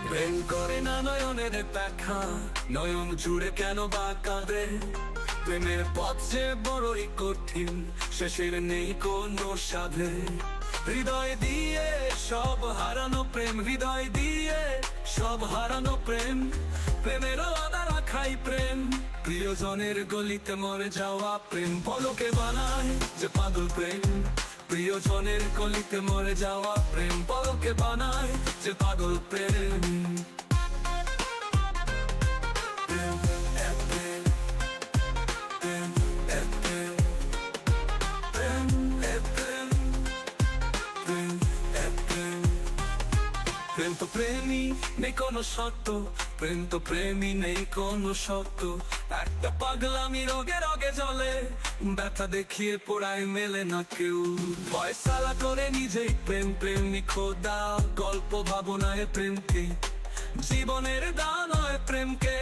প্রেম করে না নয়নের দেখা, নয়ন জুড়ে কেন বা কাঁদে। প্রেমের পথ যে বড়ই কঠিন, শেষের নেই কোনো সাধে। হৃদয় দিয়ে সব হারানো প্রেম, হৃদয় দিয়ে সব হারানো প্রেম। প্রেমেরও আদা রাখাই প্রেম, প্রিয়জনের গলিতে মরে যাওয়া প্রেম। পলকে বানায় যে পাগল প্রেম, প্রিয়জনের গলিতে মরে যাওয়া প্রেম। পলকে বানায় যে পাগল প্রেম। প্রেম তো প্রেমী নেই কোনো শর্ত, প্রেম তো প্রেমী নেই কোনো শর্ত। একটা পাগলামি রোগে রোগে জ্বলে, ব্যথা দেখিয়ে পোড়ায় মেলে না কেউ। ফয়সালা করে নিজেই প্রেম, প্রেমী খোদা গল্প ভাবনায় প্রেমকে। জীবনের দান হয় প্রেমকে,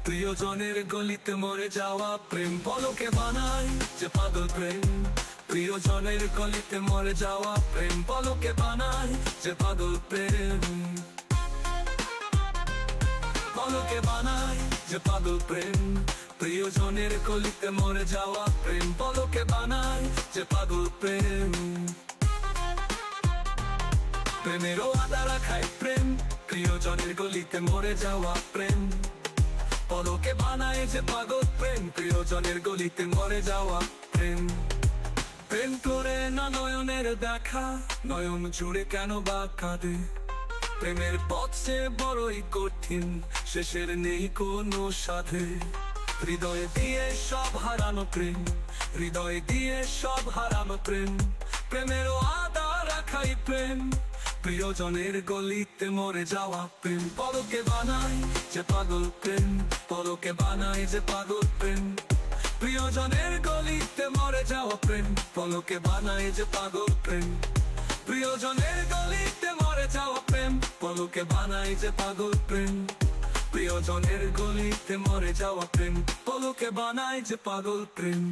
প্রিয়জনের গলিতে মরে যাওয়া প্রেম। পলকে বানায় যে পাগল প্রেম, প্রিয়জনের গলিতে মরে যাওয়া প্রেম। পলকে বানায় যে পাগল প্রেম, পলকে বানায় যে পাগল প্রেম। প্রিয়জনের গলিতে মরে যাওয়া প্রেম। পলকে বানায় যে পাগল প্রেম। প্রেমেরও আদা রাখায় প্রেম, প্রিয়জনের গলিতে মরে যাওয়া প্রেম। পলকে বানায় যে পাগল প্রেম, প্রিয়জনের গলিতে মরে যাওয়া প্রেম। প্রেম করে না নয়নের দেখা, নয়ন জুড়ে কেন বা কাঁদে। প্রেমের পথ সে বড়ই কঠিন, শেষের নেই কোনো সাধে। হৃদয় দিয়ে সব হারানো প্রেম, হৃদয় দিয়ে সব হারানো প্রেম। প্রেমেরও আদা রাখাই প্রেম, প্রিয়জনের গলিতে মরে যাওয়া প্রেম। পলকে বানায় যে পাগল প্রেম, পলকে বানায় যে পাগল প্রেম। প্রিয়জনের গলিতে মরে যাওয়া প্রেম। পলকে বানায় যে পাগল প্রেম, প্রিয়জনের গলিতে মরে যাওয়া প্রেম। পলকে বানায় যে পাগল প্রেম, প্রিয়জনের গলিতে মরে যাওয়া প্রেম। পলকে বানায় যে পাগল প্রেম।